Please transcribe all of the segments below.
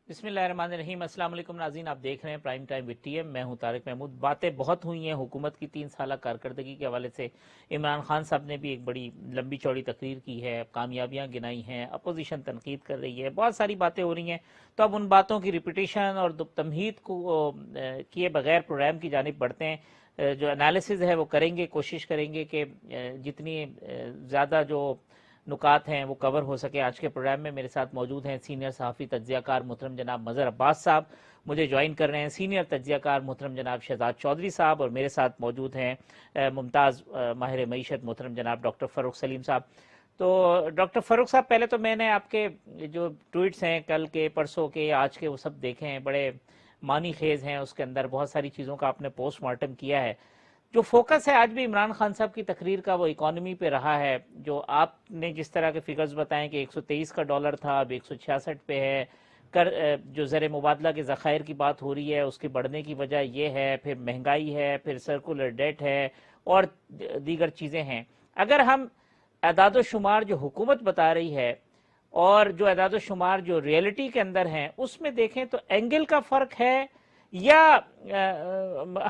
بسم اللہ الرحمن الرحیم۔ السلام علیکم ناظرین، آپ دیکھ رہے ہیں prime time with T M. میں ہوں طارق محمود۔ باتیں بہت ہوئی ہیں حکومت کی 3 سالہ کارکردگی کے حوالے سے۔ عمران خان صاحب نے بھی ایک بڑی لمبی چوڑی تقریر کی ہے، کامیابیاں گنائی ہیں، اپوزیشن تنقید کر رہی ہے، بہت ساری باتیں ہو رہی ہیں۔ تو اب ان باتوں کی ریپیٹیشن اور تمہید کو کیے بغیر پروگرام کی جانب بڑھتے ہیں۔ جو انالیسز ہے وہ کریں گے، کوشش کریں گے کہ جتنی زیادہ جو نکات ہیں وہ کور ہو سکے۔ آج کے پروگرام میں میرے ساتھ موجود ہیں سینئر صحافی تجزیہ کار محترم جناب مظہر عباس صاحب، مجھے جوائن کر رہے ہیں سینئر تجزیہ کار محترم جناب شہزاد چودھری صاحب، اور میرے ساتھ موجود ہیں ممتاز ماہر معیشت محترم جناب ڈاکٹر فاروق سلیم صاحب۔ تو ڈاکٹر فاروق صاحب، پہلے تو میں نے آپ کے جو ٹویٹس ہیں کل کے، پرسوں کے، آج کے، وہ سب دیکھے ہیں، بڑے معنی خیز ہیں۔ اس کے اندر بہت ساری چیزوں کا آپ نے پوسٹ مارٹم کیا ہے۔ جو فوکس ہے آج بھی عمران خان صاحب کی تقریر کا وہ اکانومی پہ رہا ہے۔ جو آپ نے جس طرح کے فگرز بتائیں کہ 123 کا ڈالر تھا، اب 166 پہ ہے، جو زر مبادلہ کے ذخائر کی بات ہو رہی ہے اس کی بڑھنے کی وجہ یہ ہے، پھر مہنگائی ہے، پھر سرکولر ڈیٹ ہے اور دیگر چیزیں ہیں۔ اگر ہم اعداد و شمار جو حکومت بتا رہی ہے اور جو اعداد و شمار جو ریئلٹی کے اندر ہیں اس میں دیکھیں تو اینگل کا فرق ہے، یا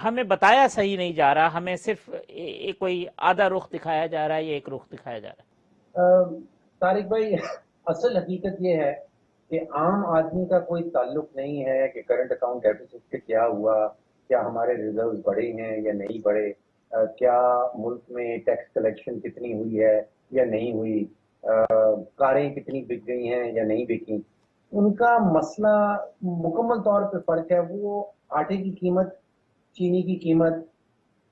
ہمیں بتایا صحیح نہیں جا رہا، ہمیں صرف کوئی آدھا رخ دکھایا جا رہا ہے یا ایک رخ دکھایا جا رہا طارق بھائی، اصل حقیقت یہ ہے کہ عام آدمی کا کوئی تعلق نہیں ہے کہ کرنٹ اکاؤنٹ ڈیفیسٹ سے کیا ہوا، کیا ہمارے ریزروز بڑھے ہیں یا نہیں بڑھے، کیا ملک میں ٹیکس کلیکشن کتنی ہوئی ہے یا نہیں ہوئی، کاریں کتنی بک گئی ہیں یا نہیں بکی۔ ان کا مسئلہ مکمل طور پہ فرق ہے، وہ آٹے کی قیمت، چینی کی قیمت،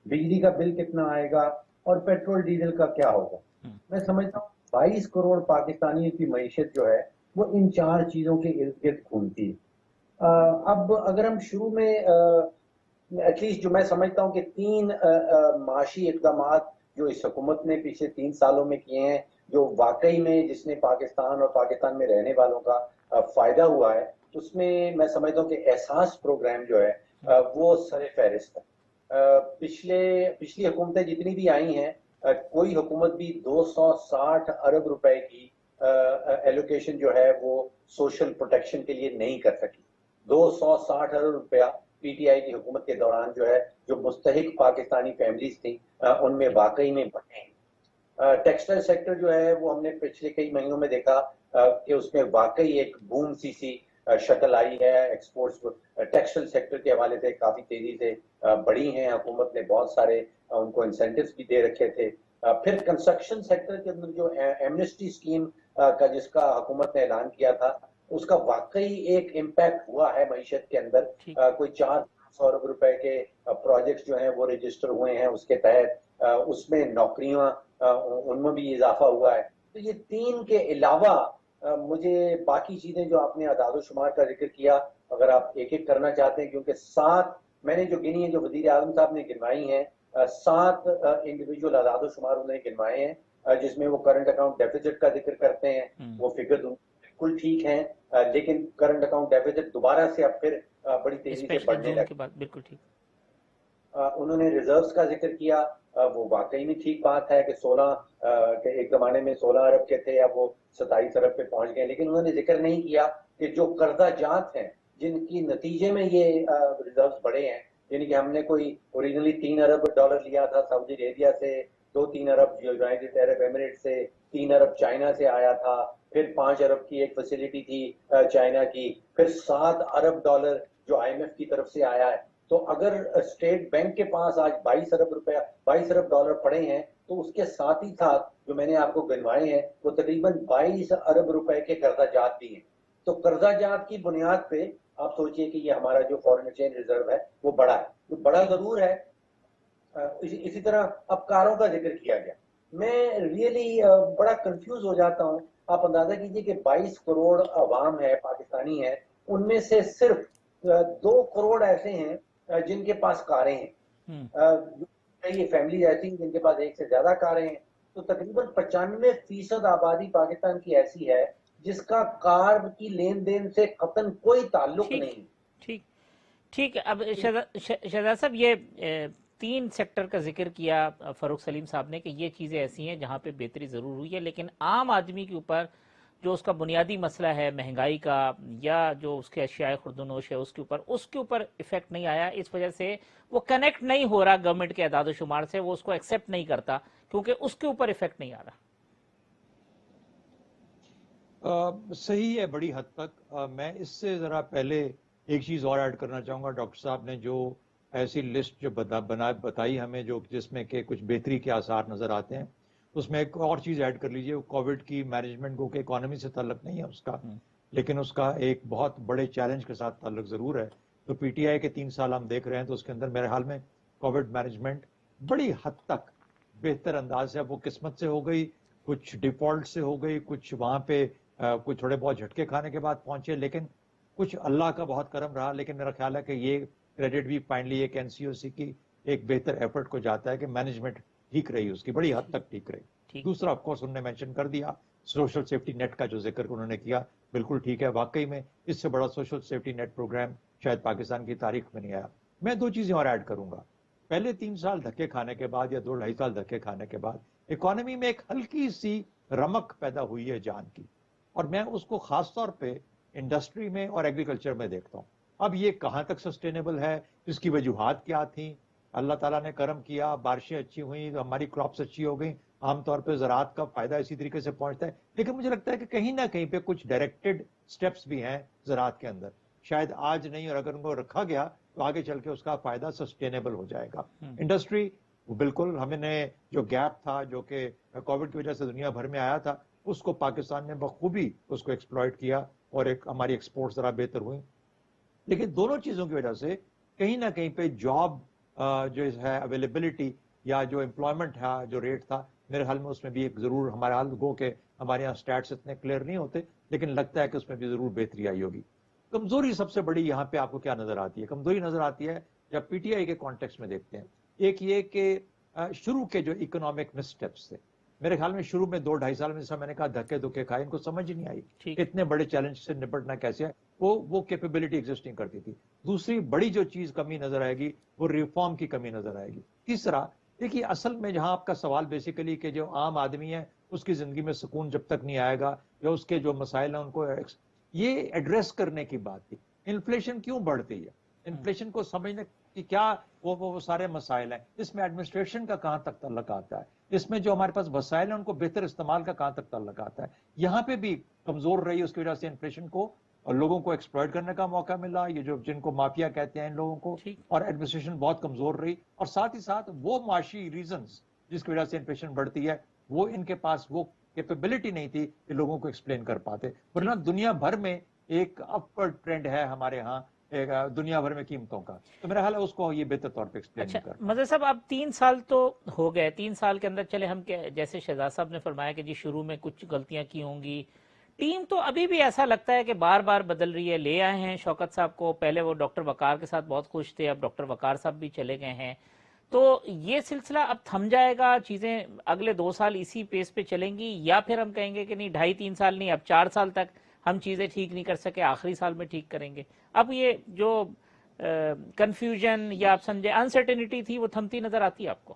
بجلی کا بل کتنا آئے گا اور پیٹرول ڈیزل کا کیا ہوگا۔ ہے۔ میں سمجھتا ہوں 22 کروڑ پاکستانیوں کی معیشت جو ہے وہ ان 4 چیزوں کے ارد گرد گھومتی ہے۔ اب اگر ہم شروع میں ایٹ لیسٹ جو میں سمجھتا ہوں کہ 3 معاشی اقدامات جو اس حکومت نے پچھلے 3 سالوں میں کیے ہیں، جو واقعی میں جس نے پاکستان اور پاکستان میں رہنے والوں کا فائدہ ہوا ہے، اس میں میں سمجھتا ہوں کہ احساس پروگرام جو ہے وہ سر فہرست ہے۔ پچھلی حکومتیں جتنی بھی آئی ہیں، کوئی حکومت بھی 260 ارب روپے کی ایلوکیشن جو ہے وہ سوشل پروٹیکشن کے لیے نہیں کر سکی۔ 260 ارب روپیہ پی ٹی آئی کی حکومت کے دوران جو ہے، جو مستحق پاکستانی فیملیز تھیں ان میں واقعی میں بڑھے ہیں۔ ٹیکسٹائل سیکٹر جو ہے وہ ہم نے پچھلے کئی مہینوں میں دیکھا کہ اس میں واقعی ایک بوم سی شکل آئی ہے۔ ایکسپورٹس ٹیکسٹائل سیکٹر کے حوالے سے کافی تیزی سے بڑھی ہیں، حکومت نے بہت سارے ان کو انسینٹیوز بھی دے رکھے تھے۔ پھر کنسٹرکشن سیکٹر کے اندر جو ایمنسٹی اسکیم کا جس کا حکومت نے اعلان کیا تھا، اس کا واقعی ایک امپیکٹ ہوا ہے معیشت کے اندر۔ ٹھیک۔ کوئی 400 ارب روپے کے پروجیکٹس جو ہیں وہ رجسٹر ہوئے ہیں اس کے تحت، اس میں نوکریاں ان میں بھی اضافہ ہوا ہے۔ تو یہ 3 کے علاوہ مجھے باقی چیزیں جو آپ نے اعداد و شمار کا ذکر کیا، اگر آپ ایک ایک کرنا چاہتے ہیں، کیونکہ 7 میں نے جو گنی ہیں، جو وزیر اعظم صاحب نے گنوائی ہیں، 7 انڈیویجول اعداد و شمار انہوں نے گنوائے ہیں، جس میں وہ کرنٹ اکاؤنٹ ڈیفیسٹ کا ذکر کرتے ہیں۔ وہ فگر بالکل ٹھیک ہیں، لیکن کرنٹ اکاؤنٹ ڈیفیسٹ دوبارہ سے اب پھر بڑی تیزی سے اسپیشلی بڑھنے جون لگا۔ کے بعد بالکل ٹھیک۔ انہوں نے ریزروز کا ذکر کیا، وہ واقعی میں ٹھیک بات ہے کہ 16 کہ ایک زمانے میں 16 ارب کے تھے، اب وہ 27 ارب پہ پہنچ گئے، لیکن انہوں نے ذکر نہیں کیا کہ جو قرضہ جات ہیں جن کی نتیجے میں یہ ریزروز بڑھے ہیں، یعنی کہ ہم نے کوئی اوریجنلی 3 ارب ڈالر لیا تھا سعودی عربیہ سے، 2-3 ارب یونائٹڈ عرب ایمریٹ سے، 3 ارب چائنا سے آیا تھا، پھر 5 ارب کی ایک فیسلٹی تھی چائنا کی، پھر 7 ارب ڈالر جو آئی ایم ایف کی طرف سے آیا ہے۔ تو اگر اسٹیٹ بینک کے پاس آج 22 ارب ڈالر پڑے ہیں، تو اس کے ساتھ ہی ساتھ جو میں نے آپ کو گنوائے ہیں وہ تقریباً 22 ارب روپے کے قرضہ جات بھی ہیں۔ تو قرضہ جات کی بنیاد پہ آپ سوچئے کہ یہ ہمارا جو فورن ایکسچینج ریزرو ہے وہ بڑا ہے، وہ بڑا ضرور ہے۔ اسی طرح اب کاروں کا ذکر کیا گیا، میں ریئلی بڑا کنفیوز ہو جاتا ہوں۔ آپ اندازہ کیجئے کہ 22 کروڑ عوام ہے، پاکستانی ہے، ان میں سے صرف 2 کروڑ ایسے ہیں جن کے پاس کاریں ہیں۔ یہ فیملی ایسی ہیں جن کے پاس ایک سے زیادہ کاریں ہیں۔ تو تقریباً 95% آبادی پاکستان کی ایسی ہے جس کا کار کی لین دین سے قطعاً کوئی تعلق ٹھیک نہیں۔ ٹھیک ٹھیک۔ اب شہزاد صاحب، یہ 3 سیکٹر کا ذکر کیا فاروق سلیم صاحب نے کہ یہ چیزیں ایسی ہیں جہاں پہ بہتری ضرور ہوئی ہے، لیکن عام آدمی کے اوپر جو اس کا بنیادی مسئلہ ہے مہنگائی کا یا جو اس کے اشیاء خرد و نوش ہے اس کے اوپر افیکٹ نہیں آیا، اس وجہ سے وہ کنیکٹ نہیں ہو رہا گورنمنٹ کے اعداد و شمار سے، وہ اس کو ایکسیپٹ نہیں کرتا کیونکہ اس کے اوپر افیکٹ نہیں آ رہا؟ صحیح ہے بڑی حد تک. میں اس سے ذرا پہلے ایک چیز اور ایڈ کرنا چاہوں گا. ڈاکٹر صاحب نے جو ایسی لسٹ جو بتائی ہمیں، جو جس میں کہ کچھ بہتری کے آثار نظر آتے ہیں، اس میں ایک اور چیز ایڈ کر لیجئے. کووڈ کی مینجمنٹ کو کہ اکانومی سے تعلق نہیں ہے اس کا، لیکن اس کا ایک بہت بڑے چیلنج کے ساتھ تعلق ضرور ہے. تو پی ٹی آئی کے 3 سال ہم دیکھ رہے ہیں، تو اس کے اندر میرے حال میں کووڈ مینجمنٹ بڑی حد تک بہتر انداز سے، اب وہ قسمت سے ہو گئی، کچھ ڈیفالٹ سے ہو گئی، کچھ وہاں پہ کچھ تھوڑے بہت جھٹکے کھانے کے بعد پہنچے، لیکن کچھ اللہ کا بہت کرم رہا. لیکن میرا خیال ہے کہ یہ کریڈٹ بھی فائنلی ایک این سی او سی کی ایک بہتر ایفرٹ کو جاتا ہے کہ مینجمنٹ ٹھیک رہی، اس کی بڑی حد تک ٹھیک رہی. دوسرا آف کورس انہوں نے مینشن کر دیا سوشل سیفٹی نیٹ کا جو ذکر انہوں نے کیا، بالکل ٹھیک ہے. واقعی میں اس سے بڑا سوشل سیفٹی نیٹ پروگرام شاید پاکستان کی تاریخ میں نہیں آیا. میں 2 چیزیں اور ایڈ کروں گا. پہلے 3 سال دھکے کھانے کے بعد یا 2-2.5 سال دھکے کھانے کے بعد اکانومی میں ایک ہلکی سی رمق پیدا ہوئی ہے جان کی، اور میں اس کو خاص طور پہ انڈسٹری میں اور ایگریکلچر میں دیکھتا ہوں. اب یہ کہاں تک سسٹینیبل ہے، اس کی وجوہات کیا تھیں؟ اللہ تعالیٰ نے کرم کیا، بارشیں اچھی ہوئیں، ہماری کراپس اچھی ہو گئیں، عام طور پہ زراعت کا فائدہ اسی طریقے سے پہنچتا ہے. لیکن مجھے لگتا ہے کہ کہیں نہ کہیں پہ کچھ ڈائریکٹڈ سٹیپس بھی ہیں زراعت کے اندر، شاید آج نہیں، اور اگر ان کو رکھا گیا تو آگے چل کے اس کا فائدہ سسٹینیبل ہو جائے گا. انڈسٹری بالکل، ہمیں نے جو گیپ تھا جو کہ کووڈ کی وجہ سے دنیا بھر میں آیا تھا، اس کو پاکستان نے بخوبی اس کو ایکسپلائٹ کیا، اور ایک ہماری ایکسپورٹ ذرا بہتر ہوئی. لیکن دونوں چیزوں کی وجہ سے کہیں نہ کہیں پہ جاب جو ہے اویلیبلٹی یا جو امپلائمنٹ ہے جو ریٹ تھا، میرے حال میں اس میں بھی ایک ضرور ہمارے حال گو کہ ہمارے یہاں سٹیٹس اتنے کلیئر نہیں ہوتے، لیکن لگتا ہے کہ اس میں بھی ضرور بہتری آئی ہوگی. کمزوری سب سے بڑی یہاں پہ آپ کو کیا نظر آتی ہے؟ کمزوری نظر آتی ہے جب پی ٹی آئی کے کانٹیکس میں دیکھتے ہیں. ایک یہ کہ شروع کے جو اکنامک مس اسٹیپس تھے، میرے خیال میں شروع میں 2-2.5 سال میں جیسا میں نے کہا دھکے دھکے کھائے، ان کو سمجھ نہیں آئی کہ اتنے بڑے چیلنج سے نپٹنا کیسے ہے. وہ کیپیبلٹی ایگزسٹنگ کرتی تھی. دوسری بڑی جو چیز کمی نظر آئے گی وہ ریفارم کی کمی نظر آئے گی. تیسرا دیکھیے، اصل میں جہاں آپ کا سوال بیسیکلی کہ جو عام آدمی ہے اس کی زندگی میں سکون جب تک نہیں آئے گا، یا اس کے جو مسائل ہیں ان کو یہ ایڈریس کرنے کی بات تھی. انفلیشن کیوں بڑھتی ہے؟ انفلیشن کو سمجھنے کہ کیا وہ سارے مسائل ہیں. اس میں ایڈمنسٹریشن کا کہاں تک تعلق آتا ہے، اس میں جو ہمارے پاس وسائل ہیں ان کو بہتر استعمال کا کہاں تک تعلق آتا ہے. یہاں پہ بھی کمزور رہی، اس کی وجہ سے انفلیشن کو اور لوگوں کو ایکسپلائٹ کرنے کا موقع ملا، یہ جو جن کو مافیا کہتے ہیں ان لوگوں کو، اور ایڈمنسٹریشن بہت کمزور رہی. اور ساتھ ہی ساتھ وہ معاشی ریزنز جس کی وجہ سے انفلیشن بڑھتی ہے، وہ ان کے پاس وہ کیپیبلٹی نہیں تھی کہ لوگوں کو ایکسپلین کر پاتے. ورنہ دنیا بھر میں ایک اپورڈ ٹرینڈ ہے ہمارے ہاں دنیا بھر میں قیمتوں کا، تو میرا خیال ہے اس کو یہ بہتر طور پہ ایکسپلین نہیں کرتا. مظہر صاحب، اب 3 سال تو ہو گئے، 3 سال کے اندر چلے ہم جیسے شہزاد صاحب نے فرمایا کہ جی شروع میں کچھ غلطیاں کی ہوں گی، ٹیم تو ابھی بھی ایسا لگتا ہے کہ بار بار بدل رہی ہے. لے آئے ہیں شوکت صاحب کو، پہلے وہ ڈاکٹر وقار کے ساتھ بہت خوش تھے، اب ڈاکٹر وقار صاحب بھی چلے گئے ہیں. تو یہ سلسلہ اب تھم جائے گا، چیزیں اگلے 2 سال اسی پیس پہ چلیں گی، یا پھر ہم کہیں گے کہ نہیں 2.5-3 سال نہیں، اب 4 سال تک ہم چیزیں ٹھیک نہیں کر سکے، آخری سال میں ٹھیک کریں گے؟ اب یہ جو کنفیوژن یا آپ سمجھے انسرٹینٹی تھی وہ تھمتی نظر آتی ہے آپ کو؟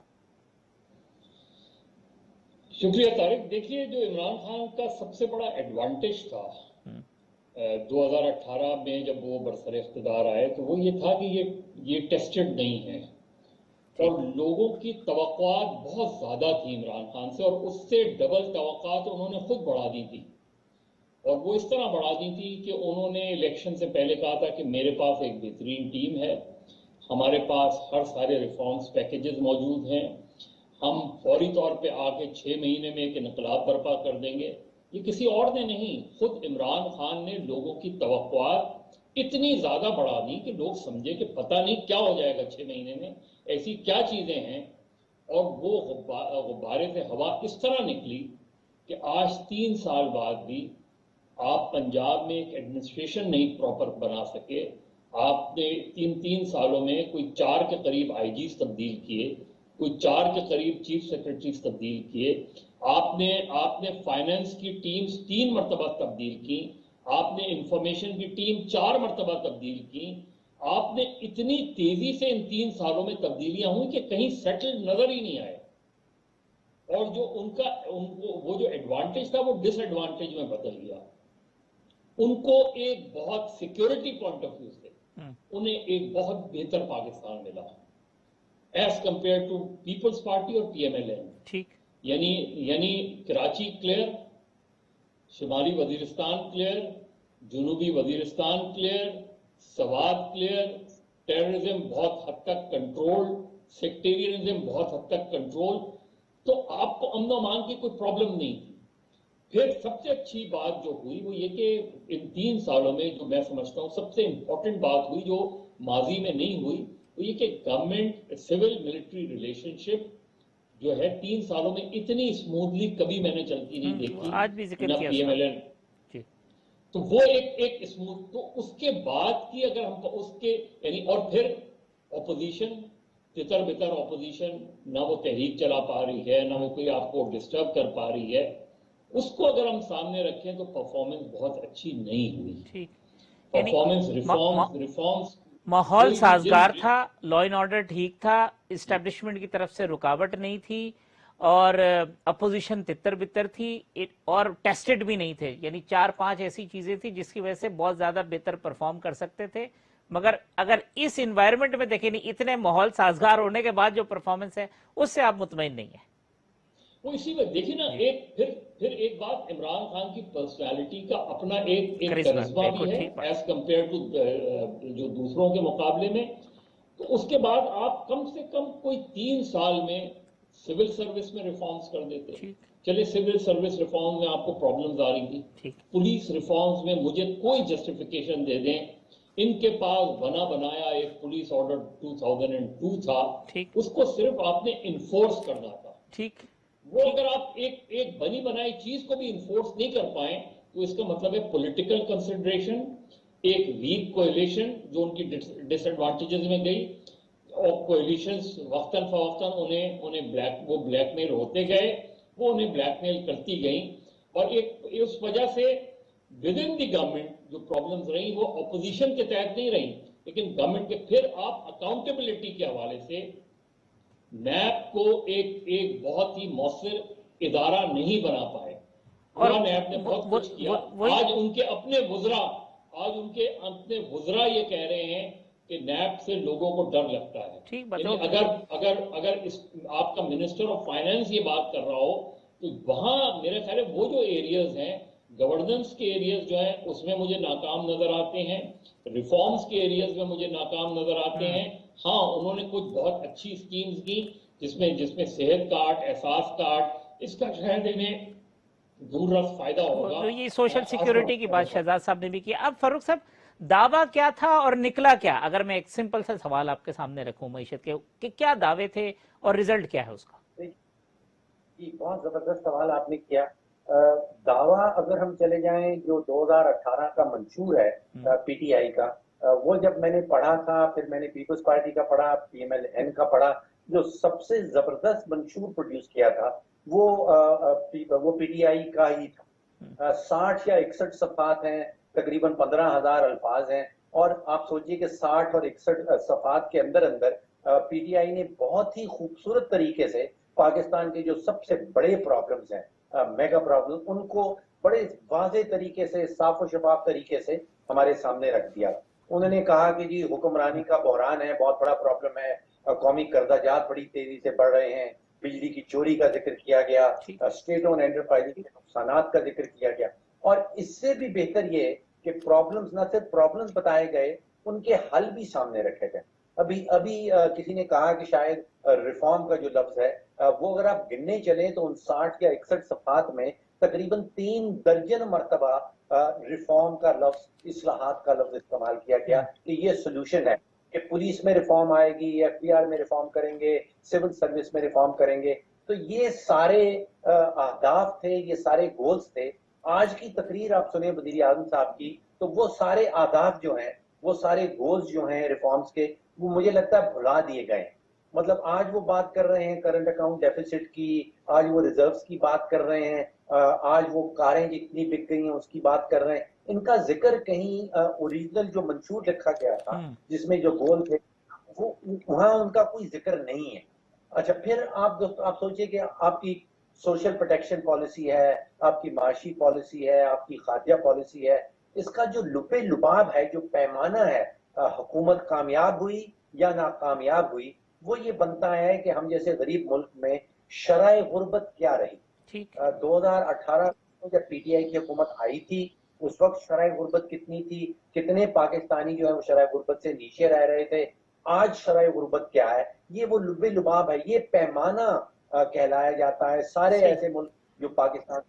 شکریہ طارق. دیکھیے، جو عمران خان کا سب سے بڑا ایڈوانٹیج تھا 2018 میں جب وہ برسر اقتدار آئے، تو وہ یہ تھا کہ یہ ٹیسٹڈ نہیں ہے، اور لوگوں کی توقعات بہت زیادہ تھی عمران خان سے، اور اس سے ڈبل توقعات انہوں نے خود بڑھا دی تھی. اور وہ اس طرح بڑھا دی تھی کہ انہوں نے الیکشن سے پہلے کہا تھا کہ میرے پاس ایک بہترین ٹیم ہے، ہمارے پاس ہر سارے ریفارمز پیکیجز موجود ہیں، ہم فوری طور پہ آگے 6 مہینے میں ایک انقلاب برپا کر دیں گے. یہ کسی اور نے نہیں، خود عمران خان نے لوگوں کی توقعات اتنی زیادہ بڑھا دی کہ لوگ سمجھے کہ پتہ نہیں کیا ہو جائے گا 6 مہینے میں، ایسی کیا چیزیں ہیں. اور وہ غبارے سے ہوا اس طرح نکلی کہ آج 3 سال بعد بھی آپ پنجاب میں ایک ایڈمنسٹریشن نہیں پراپر بنا سکے. آپ نے 3 سالوں میں کوئی 4 کے قریب آئی جیز تبدیل کیے، کوئی 4 کے قریب چیف سیکرٹریز تبدیل کیے، آپ نے فائنانس کی ٹیمز 3 مرتبہ تبدیل کی، آپ نے انفارمیشن کی ٹیم 4 مرتبہ تبدیل کی. آپ نے اتنی تیزی سے ان 3 سالوں میں تبدیلیاں ہوئی کہ کہیں سیٹل نظر ہی نہیں آئے. اور جو وہ جو ایڈوانٹیج تھا وہ ڈس ایڈوانٹیج میں بدل گیا. ان کو ایک بہت سیکورٹی پوائنٹ آف ویو سے انہیں ایک بہت بہتر پاکستان ملا as compare to Peoples Party اور پی ایم ایل این. ٹھیک. یعنی کراچی کلیئر، شمالی وزیرستان کلیئر، جنوبی Waziristan clear, Swat clear, terrorism بہت حد تک کنٹرول، سیکٹیرینزم بہت حد تک کنٹرول. تو آپ کو امن و امان کی کوئی پرابلم نہیں تھی. پھر سب سے اچھی بات جو ہوئی وہ یہ کہ ان 3 سالوں میں جو میں سمجھتا ہوں سب سے امپورٹنٹ بات ہوئی جو ماضی میں نہیں ہوئی وہ یہ کہ گورنمنٹ سول ملٹری ریلیشن شپ جو ہے 3 سالوں میں اتنی اسموتھلی کبھی میں نے چلتی نہیں دیکھی. آج بھی ذکر کیا P M L N ji. تو وہ ایک اسموتھ. تو اس کے بعد کی اگر ہم اس کے یعنی اور پھر اپوزیشن تتر بتر اپوزیشن نہ وہ تحریک چلا پا رہی ہے نہ وہ کوئی آپ کو ڈسٹرب کر پا رہی ہے. اس کو اگر ہم سامنے رکھیں تو پرفارمنس بہت اچھی نہیں ہوئی. ٹھیک. پرفارمنس ریفارمز ماحول سازگار تھا، لا اینڈ آرڈر ٹھیک تھا، اسٹیبلشمنٹ کی طرف سے رکاوٹ نہیں تھی اور اپوزیشن تتر بتر تھی اور ٹیسٹڈ بھی نہیں تھے. یعنی 4-5 ایسی چیزیں تھی جس کی وجہ سے بہت زیادہ بہتر پرفارم کر سکتے تھے. مگر اگر اس انوائرمنٹ میں دیکھیں نہیں اتنے ماحول سازگار ہونے کے بعد جو پرفارمنس ہے اس سے آپ مطمئن نہیں ہیں. وہ اسی میں دیکھیں نا پھر ایک بات عمران خان کی پرسنالٹی کا اپنا ایک کرزمہ بھی ہے ایز کمپیئر ٹو جو دوسروں کے مقابلے میں. تو اس کے بعد آپ کم سے کم کوئی 3 سال میں سول سروس میں ریفارمز کر دیتے. چلے سول سروس ریفارم میں آپ کو پرابلمز آ رہی تھی، پولیس ریفارمز میں مجھے کوئی جسٹیفیکیشن دے دیں. ان کے پاس بنا بنایا ایک پولیس آرڈر 2002 تھا، اس کو صرف آپ نے انفورس کرنا تھا. ٹھیک. وہ اگر آپ ایک بنی بنائی چیز کو بھی انفورس نہیں کر پائیں تو اس کا مطلب ہے پولیٹیکل کنسیڈریشن، ایک ویک کوئلیشن جو ان کی ڈس ایڈوانٹیجز میں گئی اور کوئلیشنز وقتاً فوقتاً انہیں بلیک میل ہوتے گئے، وہ انہیں بلیک میل کرتی گئیں. اور اس وجہ سے ود ان دی گورنمنٹ جو پرابلمز رہیں وہ اپوزیشن کے تحت نہیں رہیں لیکن گورنمنٹ کے. پھر آپ اکاؤنٹیبلٹی کے حوالے سے نیب کو ایک بہت ہی مؤثر ادارہ نہیں بنا پائے. نیب نے بہت کچھ کیا. آج ان کے اپنے وزراء یہ کہہ رہے ہیں کہ نیب سے لوگوں کو ڈر لگتا ہے. اگر آپ کا منسٹر آف فائنانس یہ بات کر رہا ہو تو وہاں میرے خیال ہے وہ جو ایریاز ہیں گورننس کے ایریاز جو ہیں اس میں مجھے ناکام نظر آتے ہیں، ریفارمز کے ایریاز میں مجھے ناکام نظر آتے ہیں. ہاں انہوں نے کچھ بہت اچھی سکیمز کی جس میں صحت کارڈ، احساس کارڈ، اس کا شاید انہیں دور رس فائدہ ہوگا. تو یہ سوشل سیکیورٹی کی بات شہزاد صاحب نے بھی کی. اب فاروق صاحب دعویٰ کیا تھا اور نکلا کیا؟ اگر میں ایک سمپل سا سوال آپ کے سامنے رکھوں معیشت کے کہ کیا دعوے تھے اور ریزلٹ کیا ہے اس کا؟ بہت زبردست سوال آپ نے کیا. دعویٰ اگر ہم چلے جائیں جو 2018 کا منشور ہے پی ٹی آئی کا، وہ جب میں نے پڑھا تھا پھر میں نے پیپلز پارٹی کا پڑھا، پی ایم ایل این کا پڑھا، جو سب سے زبردست منشور پروڈیوس کیا تھا وہ پی ٹی آئی کا ہی تھا. 60 یا 61 صفحات ہیں، تقریباً 15,000 الفاظ ہیں. اور آپ سوچئے کہ 60 اور 61 صفحات کے اندر پی ٹی آئی نے بہت ہی خوبصورت طریقے سے پاکستان کے جو سب سے بڑے پرابلمز ہیں، میگا پرابلم، ان کو بڑے واضح طریقے سے، صاف و شفاف طریقے سے ہمارے سامنے رکھ دیا. انہوں نے کہا کہ جی حکمرانی کا بحران ہے، بہت بڑا پرابلم ہے، قومی قرضہ جات بڑی تیزی سے بڑھ رہے ہیں، بجلی کی چوری کا ذکر کیا گیا، اسٹیٹ اون انٹرپرائز کے نقصانات کا ذکر کیا گیا. اور اس سے بھی بہتر یہ کہ پرابلمز نہ صرف پرابلمز بتائے گئے، ان کے حل بھی سامنے رکھے گئے. ابھی کسی نے کہا کہ شاید ریفارم کا جو لفظ ہے وہ اگر آپ گننے چلیں تو ان 60 یا 61 صفحات میں تقریباً 3 درجن مرتبہ ریفارم کا لفظ، اصلاحات کا لفظ استعمال کیا گیا کہ یہ سلوشن ہے کہ پولیس میں ریفارم آئے گی، ایف بی آر میں ریفارم کریں گے، سول سروس میں ریفارم کریں گے. تو یہ سارے اہداف تھے، یہ سارے گولز تھے. آج کی تقریر آپ سنیں وزیر اعظم صاحب کی تو وہ سارے اہداف جو ہیں، وہ سارے گولز جو ہیں ریفارمز کے، وہ مجھے لگتا ہے بھلا دیے گئے. مطلب آج وہ بات کر رہے ہیں کرنٹ اکاؤنٹ ڈیفیسٹ کی، آج وہ ریزروز کی بات کر رہے ہیں، آج وہ کاریں جتنی بک گئی ہیں اس کی بات کر رہے ہیں. ان کا ذکر کہیں اوریجنل جو منشور لکھا گیا تھا جس میں جو گول تھے وہ وہاں ان کا کوئی ذکر نہیں ہے. اچھا پھر آپ سوچئے کہ آپ کی سوشل پروٹیکشن پالیسی ہے، آپ کی معاشی پالیسی ہے، آپ کی خارجہ پالیسی ہے، اس کا جو لپے لباب ہے، جو پیمانہ ہے، حکومت کامیاب ہوئی یا ناکامیاب ہوئی، وہ یہ بنتا ہے کہ ہم جیسے غریب ملک میں شرح غربت کیا رہی۔ ٹھیک 2018 میں جب پی ٹی آئی کی حکومت آئی تھی، اس وقت شرح غربت کتنی تھی، کتنے پاکستانی جو ہے وہ شرح غربت سے نیچے رہ رہے تھے، آج شرح غربت کیا ہے، یہ وہ لبے لباب ہے، یہ پیمانہ کہلایا جاتا ہے۔ سارے صحیح ایسے ملک جو پاکستان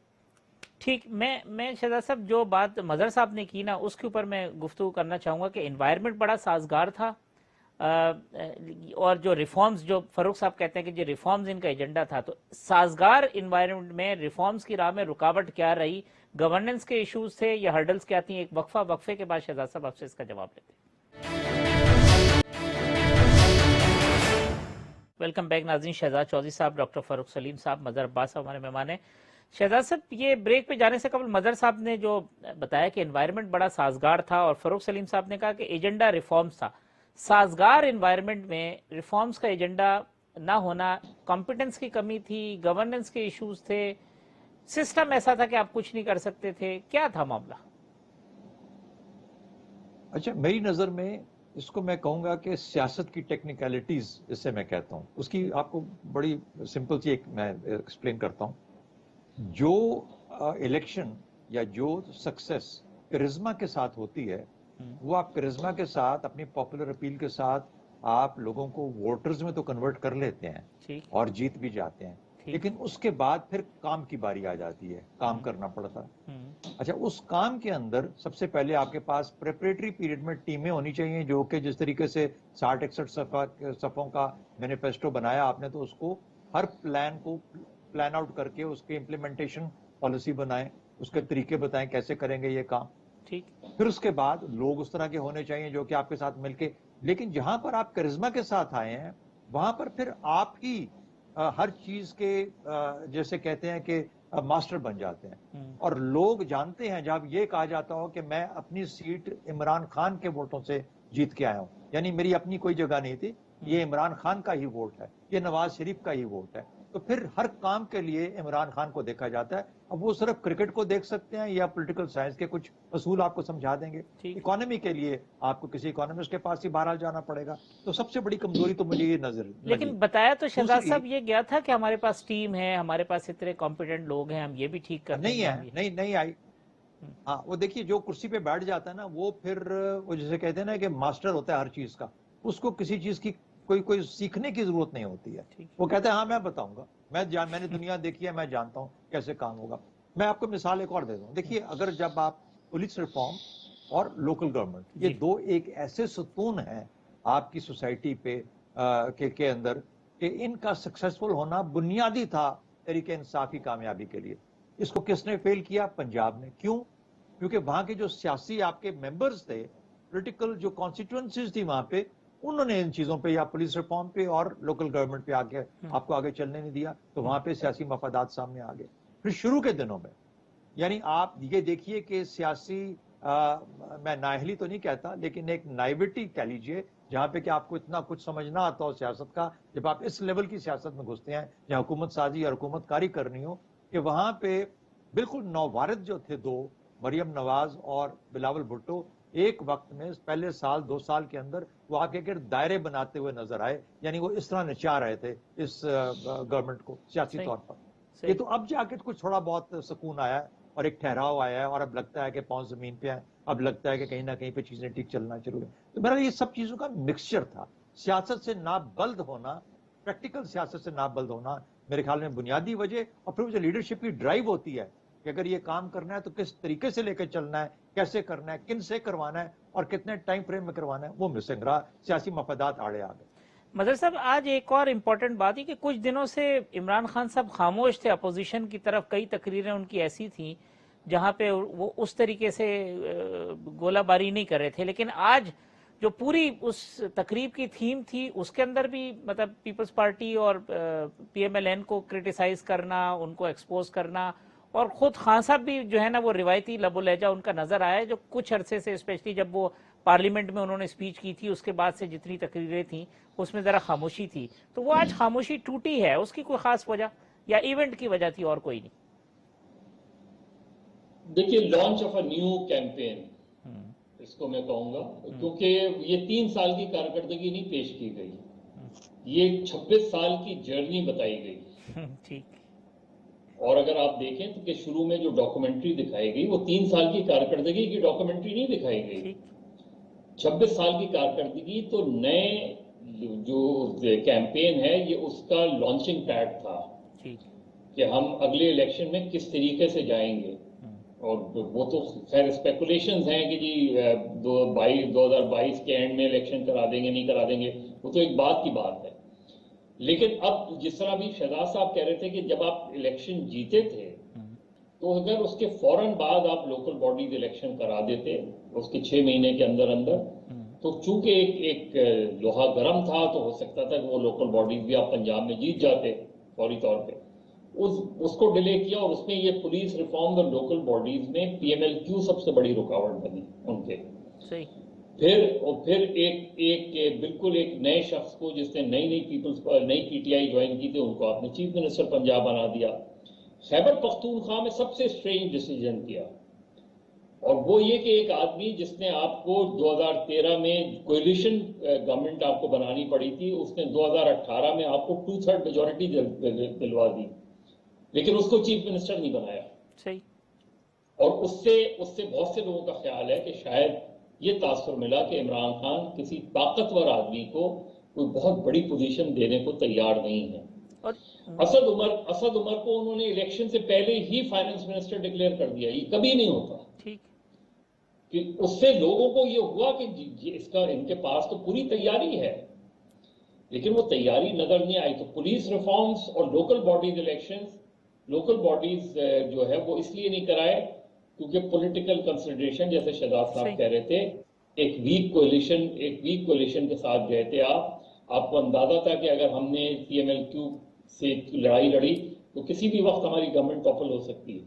ٹھیک میں شہزاد صاحب جو بات مظہر صاحب نے کی نا اس کے اوپر میں گفتگو کرنا چاہوں گا کہ انوائرمنٹ بڑا سازگار تھا، اور جو ریفارمز جو فاروق صاحب کہتے ہیں کہ جو ریفارمز ان کا ایجنڈا تھا، تو سازگار انوائرمنٹ میں ریفارمز کی راہ میں رکاوٹ کیا رہی، گورننس کے ایشوز تھے یا ہرڈلز کیا تھیں؟ ایک وقفے کے بعد شہزاد صاحب آپ سے اس کا جواب لیتے ہیں۔ ویلکم بیک ناظرین، شہزاد چودھری صاحب، ڈاکٹر فاروق سلیم صاحب، مظہر عباس صاحب ہمارے مہمان ہیں۔ شہزاد صاحب، یہ بریک پہ جانے سے قبل مظہر صاحب نے جو بتایا کہ انوائرمنٹ بڑا سازگار تھا، اور فاروق سلیم صاحب نے کہا کہ ایجنڈا ریفارمز تھا۔ سازگار انوائرمنٹ میں ریفارمز کا ایجنڈا نہ ہونا، کمپیٹنس کی کمی تھی، گورننس کے ایشوز تھے، سسٹم ایسا تھا کہ آپ کچھ نہیں کر سکتے تھے، کیا تھا معاملہ؟ اچھا، میری نظر میں اس کو میں کہوں گا کہ سیاست کی ٹیکنیکلٹیز، اس سے میں کہتا ہوں، اس کی آپ کو بڑی سمپل سی ایک میں ایکسپلین کرتا ہوں۔ جو الیکشن یا جو سکسیس کرزما کے ساتھ ہوتی ہے، وہ آپ کرزما کے ساتھ، اپنی پاپولر اپیل کے ساتھ آپ لوگوں کو ووٹرز میں تو کنورٹ کر لیتے ہیں ٹھیک اور جیت بھی جاتے ہیں، لیکن اس کے بعد پھر کام کی باری آ جاتی ہے، کام کرنا پڑتا ہے۔ اچھا، اس کام کے اندر سب سے پہلے آپ کے پاس پریپریٹری پیریڈ میں ٹیمیں ہونی چاہیے، جو کہ جس طریقے سے 60-61 صفحوں کا مینیفیسٹو بنایا آپ نے، تو اس کو ہر پلان کو پلان آؤٹ کر کے اس کے امپلیمنٹیشن پالیسی بنائیں، اس کے طریقے بتائیں کیسے کریں گے یہ کام۔ ٹھیک پھر اس کے بعد لوگ اس طرح کے ہونے چاہیے جو کہ آپ کے ساتھ مل کے، لیکن جہاں پر آپ کرزما کے ساتھ آئے ہیں، وہاں پر پھر آپ ہی ہر چیز کے جیسے کہتے ہیں کہ ماسٹر بن جاتے ہیں، اور لوگ جانتے ہیں جب یہ کہا جاتا ہو کہ میں اپنی سیٹ عمران خان کے ووٹوں سے جیت کے آیا ہوں، یعنی میری اپنی کوئی جگہ نہیں تھی، یہ عمران خان کا ہی ووٹ ہے، یہ نواز شریف کا ہی ووٹ ہے، تو پھر ہر کام کے لیے عمران خان کو دیکھا جاتا ہے۔ اب وہ صرف کرکٹ کو دیکھ سکتے ہیں یا پولیٹیکل سائنس کے کچھ اصول آپ کو سمجھا دیں گے، اکانومی کے لیے آپ کو کسی اکانومسٹ کے پاس ہی بہرحال جانا پڑے گا۔ تو سب سے بڑی کمزوری تو مجھے یہ نظر لگی۔ لیکن بتایا تو شہزاد دوسری صاحب یہ گیا تھا کہ ہمارے پاس ٹیم ہے، ہمارے پاس اتنے کمپیٹنٹ لوگ ہیں، ہم یہ بھی ٹھیک کر دیں نہیں گے، ہے، نہیں آئی۔ ہاں، وہ دیکھیے جو کرسی پہ بیٹھ جاتا ہے نا، وہ پھر وہ جسے کہتے ہیں نا کہ ماسٹر ہوتا ہے ہر چیز کا، اس کو کسی چیز کی کوئی سیکھنے کی ضرورت نہیں ہوتی ہے۔ وہ کہتا ہے ہاں میں بتاؤں گا، میں نے دنیا دیکھی ہے، میں جانتا ہوں کیسے کام ہوگا۔ میں آپ کو مثال ایک اور دے دوں، دیکھیے اگر جب آپ پولیس ریفارم اور لوکل گورنمنٹ، یہ دو ایک ایسے ستون ہیں آپ کی سوسائٹی پہ کے اندر کہ ان کا سکسیسفل ہونا بنیادی تھا تحریک انصاف کی کامیابی کے لیے۔ اس کو کس نے فیل کیا؟ پنجاب نے۔ کیوں؟ کیونکہ وہاں کے جو سیاسی آپ کے ممبرز تھے، پولیٹیکل جو کانسٹیٹوئنسیز تھی وہاں پہ، انہوں نے ان چیزوں پہ یا پولیس ریفارم پہ اور لوکل گورنمنٹ پہ آگے آپ کو آگے چلنے نہیں دیا، تو وہاں پہ سیاسی مفادات سامنے آ گئے۔ پھر شروع کے دنوں میں، یعنی آپ یہ دیکھیے کہ سیاسی میں نااہلی تو نہیں کہتا، لیکن ایک نائیوٹی کہہ لیجیے، جہاں پہ کہ آپ کو اتنا کچھ سمجھنا آتا ہو سیاست کا، جب آپ اس لیول کی سیاست میں گھستے ہیں جہاں حکومت سازی اور حکومت کاری کرنی ہو، کہ وہاں پہ بالکل نووارد جو تھے دو، مریم نواز اور بلاول بھٹو، ایک وقت میں پہلے سال 2 سال کے اندر وہ آپ کے گرد دائرے بناتے ہوئے نظر آئے، یعنی وہ اس طرح نچا رہے تھے اس گورنمنٹ کو سیاسی طور پر۔ یہ تو اب جا کے کچھ تھوڑا بہت سکون آیا ہے اور ایک ٹھہراؤ آیا ہے، اور اب لگتا ہے کہ پاؤں زمین پہ ہیں، اب لگتا ہے کہ کہیں نہ کہیں پہ چیزیں ٹھیک چلنا شروع ہوئی۔ تو میرا یہ سب چیزوں کا مکسچر تھا۔ سیاست سے نابلد ہونا، پریکٹیکل سیاست سے نابلد ہونا میرے خیال میں بنیادی وجہ، اور پھر جو لیڈرشپ کی ڈرائیو ہوتی ہے کہ اگر یہ کام کرنا ہے تو کس طریقے سے لے کے چلنا ہے، کیسے کرنا ہے، کن سے کروانا ہے اور کتنے ٹائم فریم میں کروانا ہے، وہ مسنگ رہا، سیاسی مفادات آڑے آ گئے۔ مظہر صاحب، آج ایک اور امپورٹنٹ بات ہے کہ کچھ دنوں سے عمران خان صاحب خاموش تھے، اپوزیشن کی طرف کئی تقریریں ان کی ایسی تھیں جہاں پہ وہ اس طریقے سے گولہ باری نہیں کر رہے تھے، لیکن آج جو پوری اس تقریب کی تھیم تھی اس کے اندر بھی مطلب پیپلز پارٹی اور پی ایم ایل این کو کرٹیسائز کرنا، ان کو ایکسپوز کرنا، اور خود خان صاحب بھی جو ہے نا وہ روایتی لب و لہجہ ان کا نظر آیا، جو کچھ عرصے سے اسپیشلی جب وہ پارلیمنٹ میں انہوں نے سپیچ کی تھی اس کے بعد سے جتنی تقریریں تھیں اس میں ذرا خاموشی تھی، تو وہ آج خاموشی ٹوٹی ہے، اس کی کوئی خاص وجہ یا ایونٹ کی وجہ تھی اور کوئی نہیں؟ دیکھیے launch of a new campaign اس کو میں کہوں گا، کیونکہ یہ 3 سال کی کارکردگی نہیں پیش کی گئی، یہ 26 سال کی جرنی بتائی گئی. ٹھیک. اور اگر آپ دیکھیں تو کہ شروع میں جو ڈاکومنٹری دکھائی گئی وہ 3 سال کی کارکردگی کی ڈاکومنٹری نہیں دکھائی گئی، 26 سال کی کارکردگی. تو نئے جو کیمپین ہے یہ اس کا لانچنگ پیڈ تھا کہ ہم اگلے الیکشن میں کس طریقے سے جائیں گے. اور وہ تو خیر اسپیکولیشنز ہیں کہ جی 2022 کے اینڈ میں الیکشن کرا دیں گے نہیں کرا دیں گے، وہ تو ایک بات کی بات ہے. لیکن اب جس طرح بھی شہزاد صاحب کہہ رہے تھے کہ جب آپ الیکشن جیتے تھے تو اگر اس کے فوراً بعد آپ لوکل باڈیز الیکشن کرا دیتے اس کے 6 مہینے کے اندر تو چونکہ ایک لوہا گرم تھا تو ہو سکتا تھا کہ وہ لوکل باڈیز بھی آپ پنجاب میں جیت جاتے فوری طور پہ. اس کو ڈیلے کیا اور اس میں یہ پولیس ریفارم اور لوکل باڈیز میں پی ایم ایل کیو سب سے بڑی رکاوٹ بنی ان کے. پھر ایک بالکل ایک نئے شخص کو جس نے نئی پی ٹی آئی جوائن کی تھی ان کو آپ نے چیف منسٹر پنجاب بنا دیا. خیبر پختونخوا میں سب سے اسٹرینج ڈیسیجن کیا اور وہ یہ کہ ایک آدمی جس نے آپ کو 2013 میں کوئلیشن گورنمنٹ آپ کو بنانی پڑی تھی، اس نے 2018 میں آپ کو 2/3 میجورٹی دلوا دی لیکن اس کو چیف منسٹر نہیں بنایا. صحیح. اور اس سے بہت سے لوگوں کا خیال ہے کہ شاید یہ تاثر ملا کہ عمران خان کسی طاقتور آدمی کو کوئی بہت بڑی پوزیشن دینے کو تیار نہیں ہے. اسد عمر کو انہوں نے الیکشن سے پہلے ہی فائنانس منسٹر ڈکلیئر کر دیا، یہ کبھی نہیں ہوتا. کہ اس سے لوگوں کو یہ ہوا کہ اس کا ان کے پاس تو پوری تیاری ہے لیکن وہ تیاری نظر نہیں آئی. تو پولیس ریفارمز اور local bodies elections, local bodies جو ہے وہ اس لیے نہیں کرائے کیونکہ پولیٹیکل کنسیڈریشن، جیسے شہزاد صاحب کہہ رہے تھے، ایک ویک کولیشن کے ساتھ گئے تھے. آپ کو اندازہ تھا کہ اگر ہم نے پی ایم ایل کیو سے لڑائی لڑی تو کسی بھی وقت ہماری گورنمنٹ ٹاپل ہو سکتی ہے.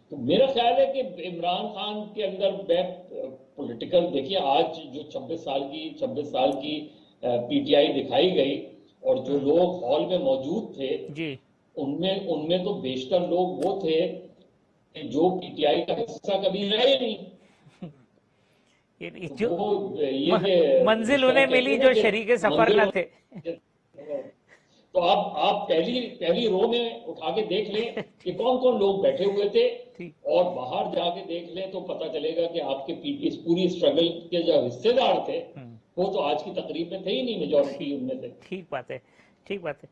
تو میرا خیال ہے کہ عمران خان کے اندر پولیٹیکل، دیکھیے آج جو 26 سال کی پی ٹی آئی دکھائی گئی اور جو لوگ ہال میں موجود تھے ان میں تو بیشتر لوگ وہ تھے جو پی ٹی آئی کا حصہ کبھی رہے نہیں. منزل انہیں ملی جو شریک سفر نہ تھے. تو آپ پہلی رو میں اٹھا کے دیکھ لیں کہ کون کون لوگ بیٹھے ہوئے تھے اور باہر جا کے دیکھ لیں تو پتہ چلے گا کہ آپ کے اس پوری اسٹرگل کے جو حصے دار تھے وہ تو آج کی تقریب میں تھے ہی نہیں، میجورٹی ان میں تھے. ٹھیک بات ہے.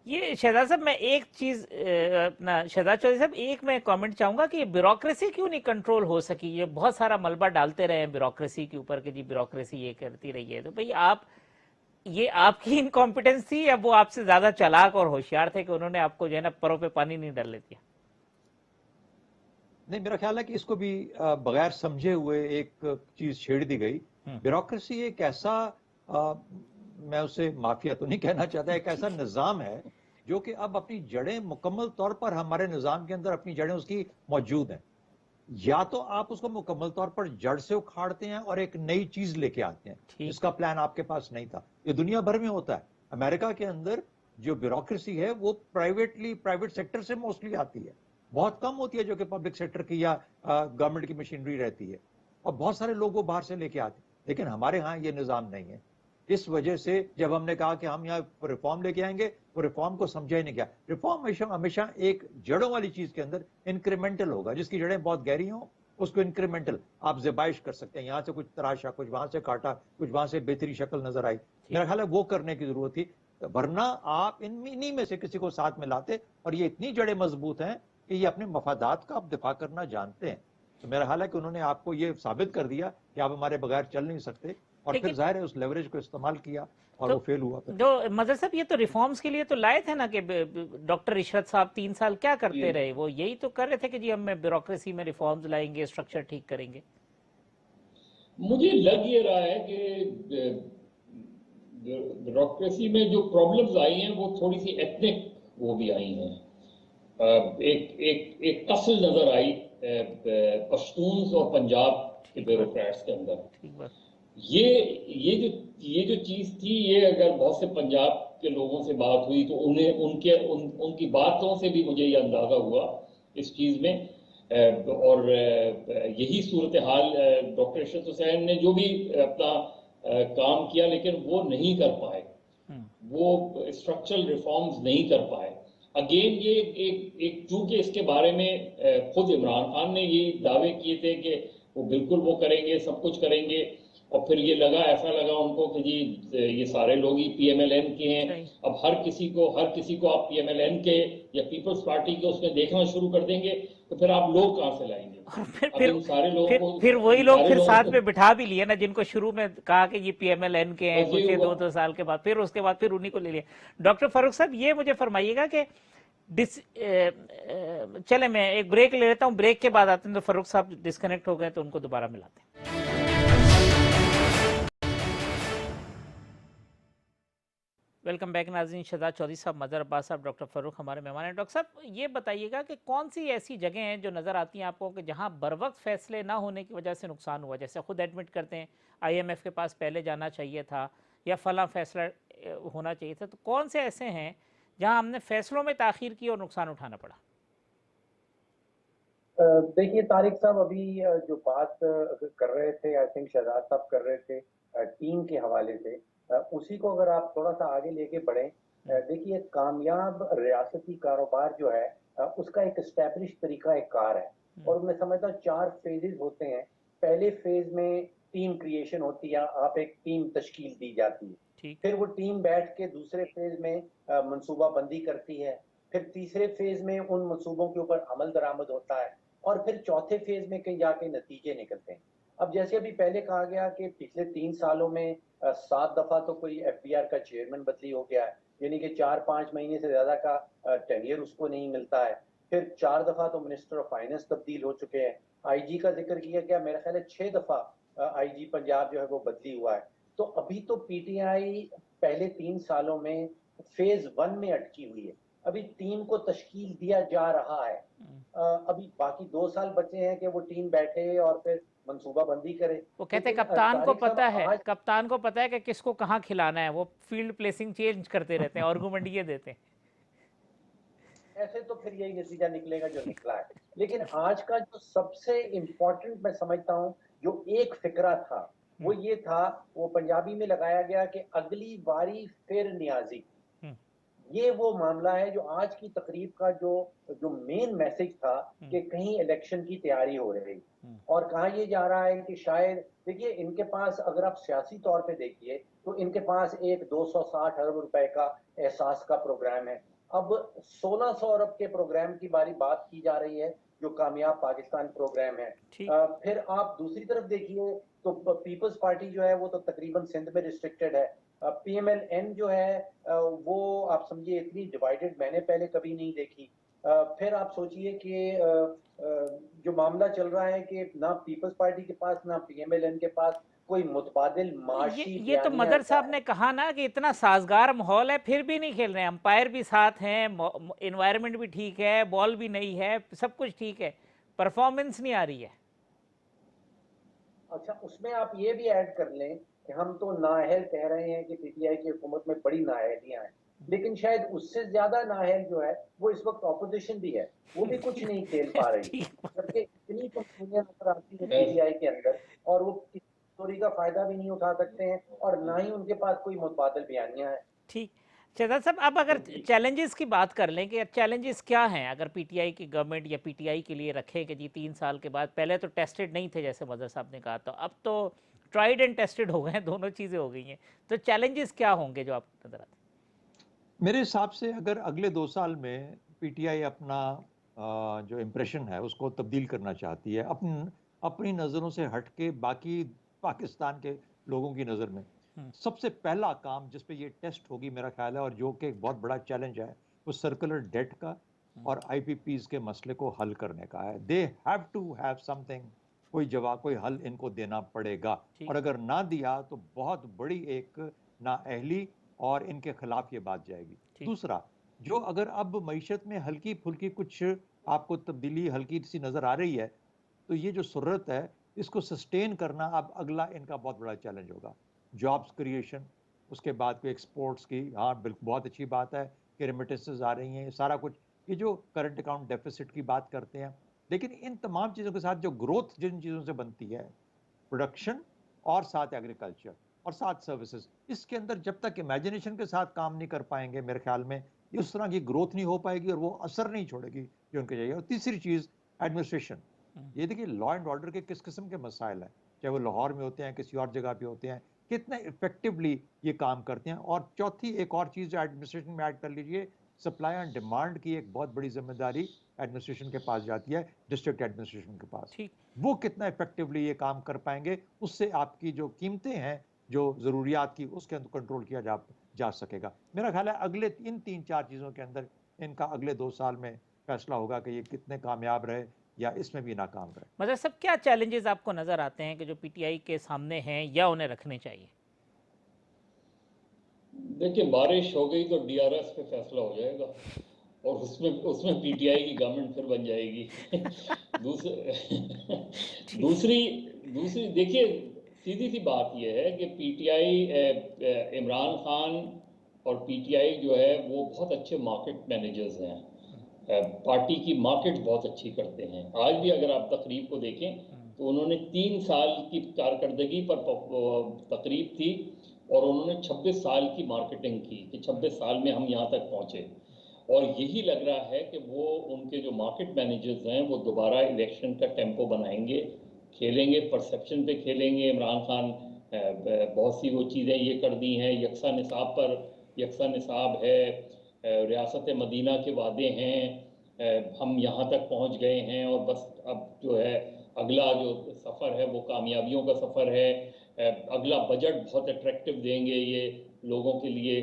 یہ شہزاد صاحب میں ایک چیز اپنا شہزاد چودھری صاحب ایک میں کامنٹ چاہوں گا کہ یہ بیوروکریسی کیوں نہیں کنٹرول ہو سکی؟ یہ بہت سارا ملبہ ڈالتے رہے ہیں بیوروکریسی کے اوپر کہ جی بیوروکریسی یہ کرتی رہی ہے. تو بھئی یہ آپ کی انکمپیٹنس تھی یا وہ آپ سے زیادہ چالاک اور ہوشیار تھے کہ انہوں نے آپ کو جو ہے نا پروں پہ پانی نہیں ڈالنے دیا؟ نہیں، میرا خیال ہے کہ اس کو بھی بغیر سمجھے ہوئے ایک چیز چھیڑ دی گئی. بیوروکریسی ایک ایسا، میں اسے مافیا تو نہیں کہنا چاہتا، ایک ایسا نظام ہے جو کہ اب اپنی جڑیں مکمل طور پر ہمارے نظام کے اندر اپنی جڑیں اس کی موجود ہیں. یا تو آپ اس کو مکمل طور پر جڑ سے اکھاڑتے ہیں اور ایک نئی چیز لے کے آتے ہیں جس کا پلان آپ کے پاس نہیں تھا. یہ دنیا بھر میں ہوتا ہے. امریکہ کے اندر جو بیوروکریسی ہے وہ پرائیویٹ سیکٹر سے موسٹلی آتی ہے، بہت کم ہوتی ہے جو کہ پبلک سیکٹر کی یا گورنمنٹ کی مشینری رہتی ہے، اور بہت سارے لوگ وہ باہر سے لے کے آتے ہیں. لیکن ہمارے ہاں یہ نظام نہیں ہے. اس وجہ سے جب ہم نے کہا کہ ہم یہاں ریفارم لے کے آئیں گے، وہ ریفارم کو سمجھا ہی نہیں گیا. ریفارم ہمیشہ ایک جڑوں والی چیز کے اندر انکریمنٹل ہوگا، جس کی جڑیں بہت گہری ہوں اس کو انکریمنٹل آپ زبائش کر سکتے ہیں. یہاں سے کچھ تراشا، کچھ وہاں سے کاٹا، کچھ وہاں سے بہتری شکل نظر آئی. میرا خیال ہے وہ کرنے کی ضرورت تھی، ورنہ آپ انہی میں سے کسی کو ساتھ میں لاتے. اور یہ اتنی جڑیں مضبوط ہیں کہ یہ اپنے مفادات کا آپ دفاع کرنا جانتے ہیں. تو میرا خیال ہے کہ انہوں نے آپ کو یہ ثابت کر دیا کہ آپ ہمارے بغیر چل نہیں سکتے، اور پھر ظاہر ہے اس لیوریج کو استعمال کیا اور وہ فیل ہوا. جو مظہر صاحب یہ تو ریفارمز کے لیے تو لائے تھے نا کہ ڈاکٹر عشرت صاحب 3 سال کیا کرتے رہے؟ وہ یہی تو کر رہے تھے کہ جی ہم بیوروکریسی میں ریفارمز لائیں گے، اسٹرکچر ٹھیک کریں گے. مجھے لگ یہ رہا ہے کہ بیوروکریسی میں جو پرابلمز آئی ہیں وہ تھوڑی سی ایتھنک وہ بھی آئی ہیں. ایک قسل نظر آئی پشتونز اور پنجاب کے بیوروکریٹس کے اندر. یہ جو چیز تھی، یہ اگر بہت سے پنجاب کے لوگوں سے بات ہوئی تو ان کی باتوں سے بھی مجھے یہ اندازہ ہوا اس چیز میں. اور یہی صورتحال ڈاکٹر ارشد حسین نے جو بھی اپنا کام کیا لیکن وہ نہیں کر پائے، وہ اسٹرکچرل ریفارمز نہیں کر پائے. اگین یہ ایک چونکہ اس کے بارے میں خود عمران خان نے یہ دعوے کیے تھے کہ وہ بالکل وہ کریں گے، سب کچھ کریں گے، اور پھر یہ ایسا لگا ان کو کہ جی یہ سارے لوگ ہی پی ایم ایل این کے ہیں، اب ہر کسی کو آپ پی ایم ایل این کے یا پیپلز پارٹی کے اس میں دیکھنا شروع کر دیں گے تو پھر آپ لوگ کہاں سے لائیں گے؟ پھر وہی لوگ پھر ساتھ میں بٹھا بھی لیے نا جن کو شروع میں کہا کہ یہ پی ایم ایل این کے ہیں، کچھ 2 سال کے بعد پھر اس کے بعد پھر انہی کو لے لیا. ڈاکٹر فاروق صاحب یہ مجھے فرمائیے گا کہ چلے میں ایک بریک لے لیتا ہوں، بریک کے بعد آتے ہیں. تو فاروق صاحب ڈسکنیکٹ ہو گئے تو ان کو دوبارہ ملاتے ہیں. ویلکم بیک ناظرین. شہزاد چودھری صاحب، مظہر عباس صاحب، ڈاکٹر فاروق ہمارے مہمان ہیں. ڈاکٹر صاحب یہ بتائیے گا کہ کون سی ایسی جگہیں ہیں جو نظر آتی ہیں آپ کو کہ جہاں بر وقت فیصلے نہ ہونے کی وجہ سے نقصان ہوا؟ جیسے خود ایڈمٹ کرتے ہیں آئی ایم ایف کے پاس پہلے جانا چاہیے تھا یا فلاں فیصلہ ہونا چاہیے تھا. تو کون سے ایسے ہیں جہاں ہم نے فیصلوں میں تاخیر کی اور نقصان اٹھانا پڑا؟ دیکھیے طارق صاحب، ابھی جو بات کر رہے تھے، آئی تھنک شہزاد صاحب کر رہے تھے ٹیم کے حوالے سے، اسی کو اگر آپ تھوڑا سا آگے لے کے بڑھیں. دیکھیے کامیاب ریاستی کاروبار جو ہے اس کا ایک اسٹیبلش طریقہ کار ہے، اور میں سمجھتا ہوں 4 فیزز ہوتے ہیں. پہلے فیز میں ٹیم کریشن ہوتی ہے، آپ ایک ٹیم تشکیل دی جاتی ہے، پھر وہ ٹیم بیٹھ کے دوسرے فیز میں منصوبہ بندی کرتی ہے، پھر تیسرے فیز میں ان منصوبوں کے اوپر عمل درآمد ہوتا ہے، اور پھر چوتھے فیز میں کہیں جا کے نتیجے نکلتے ہیں. اب جیسے ابھی پہلے کہا گیا کہ پچھلے 3 سالوں میں 7 دفعہ تو کوئی ایف بی آر کا چیئرمین بدلی ہو گیا ہے، یعنی کہ 4-5 مہینے سے زیادہ کا ٹینیئر اس کو نہیں ملتا ہے. پھر 4 دفعہ تو منسٹر آف فائنانس تبدیل ہو چکے ہیں. آئی جی کا ذکر کیا گیا، میرا خیال ہے 6 دفعہ آئی جی پنجاب جو ہے وہ بدلی ہوا ہے. تو ابھی تو پی ٹی آئی پہلے 3 سالوں میں فیز 1 میں اٹکی ہوئی ہے. ابھی ٹیم کو تشکیل دیا جا رہا ہے. ابھی باقی 2 سال بچے ہیں کہ وہ ٹیم بیٹھے اور پھر منصوبہ بندی کرے. وہ کہتے ہیں کپتان کو پتا ہے کہ کس کو کہاں کھلانا ہے، وہ فیلڈ پلیسنگ چینج کرتے رہتے ہیں، آرگومنٹ یہ دیتے ہیں. ایسے تو پھر یہی نتیجہ نکلے گا جو نکلا ہے. لیکن آج کا جو سب سے امپورٹنٹ میں سمجھتا ہوں جو ایک فکرہ تھا وہ یہ تھا، وہ پنجابی میں لگایا گیا کہ اگلی باری پھر نیازی. یہ وہ معاملہ ہے جو آج کی تقریب کا جو مین میسج تھا کہ کہیں الیکشن کی تیاری ہو رہی، اور کہا یہ جا رہا ہے کہ شاید دیکھیے ان کے پاس اگر آپ سیاسی طور پہ دیکھیے تو ان کے پاس ایک 260 ارب روپے کا احساس کا پروگرام ہے. اب 1600 ارب کے پروگرام کی بات کی جا رہی ہے جو کامیاب پاکستان پروگرام ہے. پھر آپ دوسری طرف دیکھیے تو پیپلز پارٹی جو ہے وہ تو تقریباً سندھ میں ریسٹرکٹڈ ہے. پی ایم ایل این جو ہے وہ آپ سمجھیے اتنی ڈیوائیڈڈ میں نے پہلے کبھی نہیں دیکھی. پھر آپ سوچئے کہ جو معاملہ چل رہا ہے کہ نہ پیپلز پارٹی کے پاس نہ پی ایم ایل این کے پاس کوئی متبادل معاشی یہ تو مدر صاحب نے کہا نا کہ اتنا سازگار ماحول ہے پھر بھی نہیں کھیل رہے ہیں، امپائر بھی ساتھ ہیں، انوائرمنٹ بھی ٹھیک ہے، بال بھی نہیں ہے، سب کچھ ٹھیک ہے، پرفارمنس نہیں آ رہی ہے. اچھا اس میں آپ یہ بھی ایڈ کر لیں کہ ہم تو نااہل کہہ رہے ہیں کہ پی ٹی آئی کی حکومت میں بڑی نااہلیاں ہیں، لیکن شاید اس سے زیادہ نااہل جو ہے وہ اس وقت اپوزیشن بھی ہے، وہ بھی کچھ نہیں کھیل پا رہی، جبکہ اتنی کمزوریاں نظر آتی ہیں پی ٹی آئی کے اندر، اور وہ کسی کمزوری کا فائدہ بھی نہیں اٹھا سکتے ہیں اور نہ ہی ان کے پاس کوئی متبادل بیانیاں ہیں. ٹھیک شہزاد صاحب، اب اگر چیلنجز کی بات کر لیں کہ چیلنجز کیا ہیں اگر پی ٹی آئی کی گورنمنٹ یا پی ٹی آئی کے لیے رکھے کہ جی 3 سال کے بعد، پہلے تو ٹیسٹڈ نہیں تھے جیسے مظہر صاحب نے کہا، تو اب تو ٹرائیڈ اینڈ ٹیسٹڈ ہو گئے ہیں، دونوں چیزیں ہو گئی ہیں، تو چیلنجز کیا ہوں گے جو آپ کو نظر آتے ہیں؟ میرے حساب سے اگر اگلے 2 سال میں پی ٹی آئی اپنا جو امپریشن ہے اس کو تبدیل کرنا چاہتی ہے اپنی نظروں سے ہٹ کے باقی پاکستان کے لوگوں کی نظر میں، سب سے پہلا کام جس پہ یہ ٹیسٹ ہوگی میرا خیال ہے، اور جو کہ ایک بہت بڑا چیلنج ہے، وہ سرکولر ڈیٹ کا اور آئی پی پیز کے مسئلے کو حل کرنے کا ہے. دے ہیو ٹو ہیو سم تھنگ، کوئی حل ان کو دینا پڑے گا، اور اگر نہ دیا تو بہت بڑی ایک نااہلی اور ان کے خلاف یہ بات جائے گی. دوسرا، جو اگر اب معیشت میں ہلکی پھلکی کچھ آپ کو تبدیلی ہلکی سی نظر آ رہی ہے، تو یہ جو سرعت ہے اس کو سسٹین کرنا اب اگلا ان کا بہت بڑا چیلنج ہوگا. جابس کریشن، اس کے بعد کوئی ایکسپورٹس کی، ہاں بالکل بہت اچھی بات ہے کہ ریمیٹنسز آ رہی ہیں، یہ سارا کچھ، یہ جو کرنٹ اکاؤنٹ ڈیفیسٹ کی بات کرتے ہیں، لیکن ان تمام چیزوں کے ساتھ جو گروتھ جن چیزوں سے بنتی ہے، پروڈکشن اور ساتھ ایگریکلچر اور ساتھ سروسز، اس کے اندر جب تک امیجنیشن کے ساتھ کام نہیں کر پائیں گے میرے خیال میں اس طرح کی گروتھ نہیں ہو پائے گی اور وہ اثر نہیں چھوڑے گی جو ان کے چاہیے. اور تیسری چیز ایڈمنسٹریشن. یہ دیکھیے لا اینڈ آرڈر کے کس قسم کے مسائل ہیں، چاہے وہ لاہور میں ہوتے ہیں، کسی اور جگہ پہ ہوتے ہیں، کتنے افیکٹولی یہ کام کرتے ہیں. اور چوتھی ایک اور چیز جو ایڈمنسٹریشن میں ایڈ کر لیجئے، سپلائی اینڈ ڈیمانڈ کی ایک بہت بڑی ذمہ داری ایڈمنسٹریشن کے پاس جاتی ہے، ڈسٹرکٹ ایڈمنسٹریشن کے پاس. ٹھیک. وہ کتنا افیکٹولی یہ کام کر پائیں گے، اس سے آپ کی جو قیمتیں ہیں جو ضروریات کی، اس کے اندر کنٹرول کیا جا سکے گا. میرا خیال ہے اگلے ان 3-4 چیزوں کے اندر ان کا اگلے 2 سال میں فیصلہ ہوگا کہ یہ کتنے کامیاب رہے یا اس میں بھی ناکام رہے. مظہر صاحب کیا چیلنجز آپ کو نظر آتے ہیں کہ جو پی ٹی آئی کے سامنے ہیں یا انہیں رکھنے چاہیے؟ دیکھیں بارش ہو گئی تو ڈی آر ایس پہ فیصلہ ہو جائے گا اور اس میں پی ٹی آئی کی گورنمنٹ پھر بن جائے گی. دوسری دیکھیے سیدھی سی بات یہ ہے کہ P T I, Imran Khan اور پی ٹی آئی جو ہے وہ بہت اچھے مارکیٹ مینیجرز ہیں، پارٹی کی مارکیٹ بہت اچھی کرتے ہیں. آج بھی اگر آپ تقریب کو دیکھیں تو انہوں نے 3 سال کی کارکردگی پر تقریب تھی اور انہوں نے 26 سال کی مارکیٹنگ کی کہ 26 سال میں ہم یہاں تک پہنچے. اور یہی لگ رہا ہے کہ وہ ان کے جو مارکیٹ مینیجرز ہیں وہ دوبارہ الیکشن کا ٹیمپو بنائیں گے، کھیلیں گے، پرسیپشن پہ کھیلیں گے. عمران خان بہت سی وہ چیزیں یہ کر دی ہیں، یکساں نصاب پر یکساں نصاب ہے، ریاست مدینہ کے وعدے ہیں، ہم یہاں تک پہنچ گئے ہیں اور بس اب جو ہے اگلا جو سفر ہے وہ کامیابیوں کا سفر ہے. اگلا بجٹ بہت اٹریکٹیو دیں گے یہ لوگوں کے لیے.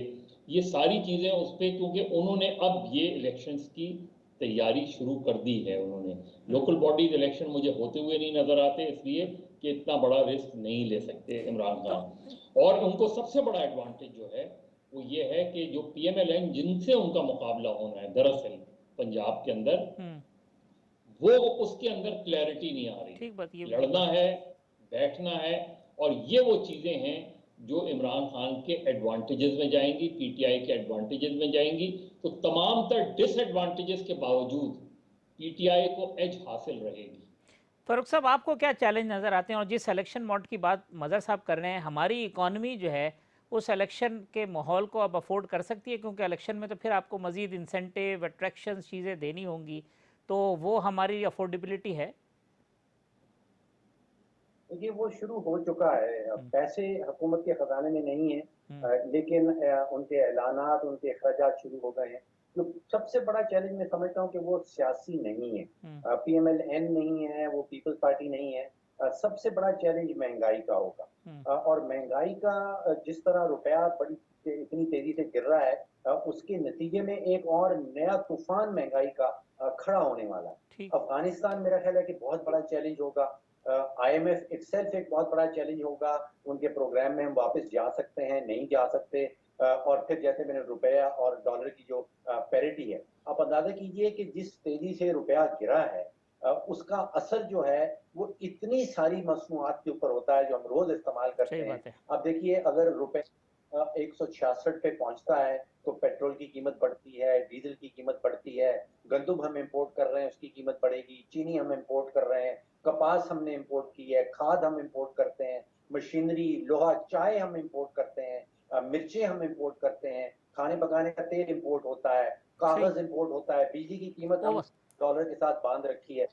یہ ساری چیزیں اس پہ، کیونکہ انہوں نے اب یہ الیکشنز کی تیاری شروع کر دی ہے. انہوں نے لوکل باڈیز الیکشن مجھے ہوتے ہوئے نہیں نظر آتے، اس لیے کہ اتنا بڑا رسک نہیں لے سکتے عمران خان. اور ان کو سب سے بڑا ایڈوانٹیج جو ہے وہ یہ ہے کہ جو پی ایم ایل این جن سے ان کا مقابلہ ہونا ہے دراصل پنجاب کے اندر، وہ اس کے اندر کلیئرٹی نہیں آ رہی. لڑنا ہے، بیٹھنا ہے، اور یہ وہ چیزیں ہیں جو عمران خان کے ایڈوانٹیجز میں جائیں گی، پی ٹی آئی کے ایڈوانٹیجز میں جائیں گی. تو تمام تر ڈس ایڈوانٹیجز کے باوجود پی ٹی آئی کو ایج حاصل رہے گی. فاروق صاحب آپ کو کیا چیلنج نظر آتے ہیں؟ اور جس الیکشن موڈ کی بات مظہر صاحب کر رہے ہیں، ہماری اکانومی جو ہے اس الیکشن کے ماحول کو اب افورڈ کر سکتی ہے؟ کیونکہ الیکشن میں تو پھر آپ کو مزید انسینٹیو، اٹریکشنز، چیزیں دینی ہوں گی، تو وہ ہماری افورڈیبلٹی ہے؟ یہ وہ شروع ہو چکا ہے. پیسے حکومت کے خزانے میں نہیں ہیں، لیکن ان کے اعلانات، ان کے اخراجات شروع ہو گئے ہیں. جو سب سے بڑا چیلنج میں سمجھتا ہوں کہ وہ سیاسی نہیں ہے، پی ایم ایل این نہیں ہے، وہ پیپلز پارٹی نہیں ہے. سب سے بڑا چیلنج مہنگائی کا ہوگا. اور مہنگائی کا جس طرح روپیہ بڑی اتنی تیزی سے گر رہا ہے، اس کے نتیجے میں ایک اور نیا طوفان مہنگائی کا کھڑا ہونے والا ہے. افغانستان میرا خیال ہے کہ بہت بڑا چیلنج ہوگا. I am if it self ایک بہت بڑا چیلنج ہوگا. ان کے پروگرام میں ہم واپس جا سکتے ہیں، نہیں جا سکتے. اور پھر جیسے میں نے روپیہ اور ڈالر کی جو پیرٹی ہے، آپ اندازہ کیجئے کہ جس تیزی سے روپیہ گرا ہے، اس کا اثر جو ہے وہ اتنی ساری مصنوعات کے اوپر ہوتا ہے جو ہم روز استعمال کرتے ہیں. اب دیکھیے اگر روپے 166 پہ پہنچتا ہے تو پیٹرول کی قیمت بڑھتی ہے، ڈیزل کی قیمت بڑھتی ہے، گندم ہم امپورٹ کر رہے ہیں اس کی قیمت بڑھے گی، چینی ہم امپورٹ کر رہے ہیں، کپاس ہم نے امپورٹ کی ہے، کھاد ہم امپورٹ کرتے ہیں، مشینری، لوہا، چائے ہم امپورٹ کرتے ہیں، مرچیں ہم امپورٹ کرتے ہیں، کھانے پکانے کا تیل امپورٹ ہوتا ہے، کاغذ امپورٹ ہوتا ہے، بجلی کی قیمت ہم ڈالر کے ساتھ باندھ رکھی ہے.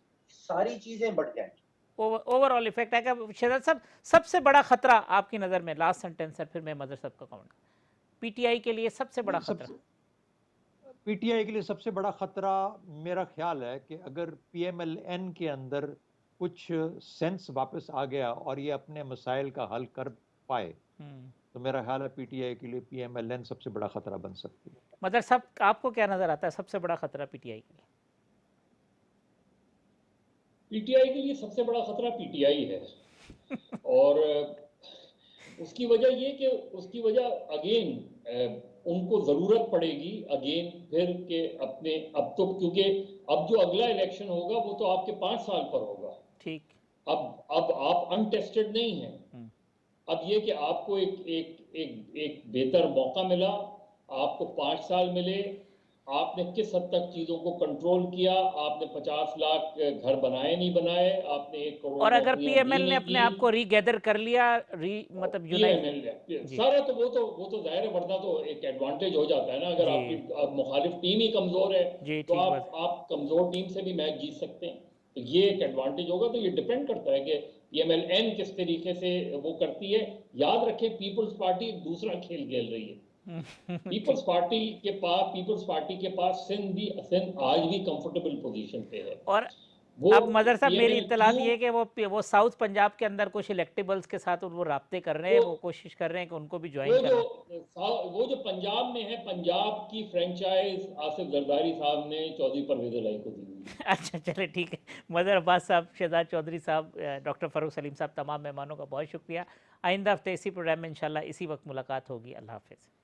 ساری چیزیں بڑھ جائیں گی. اوور آل افیکٹ ہے کہ شہزاد صاحب سب سے بڑا خطرہ آپ کی نظر میں، لاسٹ سینٹنس ہے پھر میں مظہر صاحب کا کمنٹ، پی ٹی آئی کے لیے سب سے بڑا خطرہ؟ پی ٹی آئی کے لیے سب سے بڑا خطرہ میرا خیال ہے کہ اگر پی ایم ایل این کے اندر کچھ سینس واپس آ گیا اور یہ اپنے مسائل کا حل کر پائے تو میرا خیال ہے پی ٹی آئی کے لیے پی ایم ایل این سب سے بڑا خطرہ بن سکتی ہے. مظہر صاحب آپ کو کیا نظر آتا ہے سب سے بڑا خطرہ پی ٹی آئی کے لیے؟ پی ٹی آئی کے لیے سب سے بڑا خطرہ پی ٹی آئی ہے. اور اس کی وجہ یہ کہ اس کی وجہ اگین ان کو ضرورت پڑے گی اگین پھر کہ اپنے اب تو کیونکہ اب جو اگلا الیکشن ہوگا وہ تو آپ کے 5 سال پر ہوگا. ٹھیک. اب آپ انٹیسٹڈ نہیں ہیں. اب یہ کہ آپ کو ایک بہتر موقع ملا, آپ کو 5 سال ملے, آپ نے کس حد تک چیزوں کو کنٹرول کیا, آپ نے 50 لاکھ گھر بنائے نہیں بنائے, آپ نے 1 کروڑ اور اگر پی نوکریاں ایم دی ایل نے نہیں اپنے دی. آپ کو ری گیدر کر لیا, مطلب پی یونائٹ. ایم ایل جی سارا تو وہ تو ظاہر ہے, ورنہ تو ایک ایڈوانٹیج ہو جاتا ہے نا. اگر آپ جی کی مخالف ٹیم ہی کمزور ہے جی تو ٹھیک بات. آپ کمزور ٹیم سے بھی میچ جیت سکتے ہیں. تو یہ ایک ایڈوانٹیج ہوگا. تو یہ ڈپینڈ کرتا ہے کہ پی ایم ایل این کس طریقے سے وہ کرتی ہے. یاد رکھیں پیپلز پارٹی ایک دوسرا کھیل کھیل رہی ہے. پیپلز پارٹی کے پاس سندھ آج بھی کمفرٹیبل پوزیشن پہ ہے. اور وہ اب مظہر صاحب پی ایم میری ایل اطلاعات یہ ہے کہ وہ ساؤتھ پنجاب کے اندر کچھ الیکٹیبلز کے ساتھ وہ رابطے کر رہے ہیں, وہ کوشش کر رہے ہیں کہ ان کو بھی جوائن کرنا. وہ جو پنجاب میں ہے, پنجاب کی فرینچائز آصف زرداری صاحب نے چودھری پرویز الہی کو دی ہوئی. اچھا چلے ٹھیک ہے. مظہر عباس صاحب, شہزاد چودھری صاحب, ڈاکٹر فاروق سلیم صاحب, تمام مہمانوں کا بہت شکریہ. آئندہ ہفتے اسی پروگرام میں انشاءاللہ اسی وقت ملاقات ہوگی. اللہ حافظ.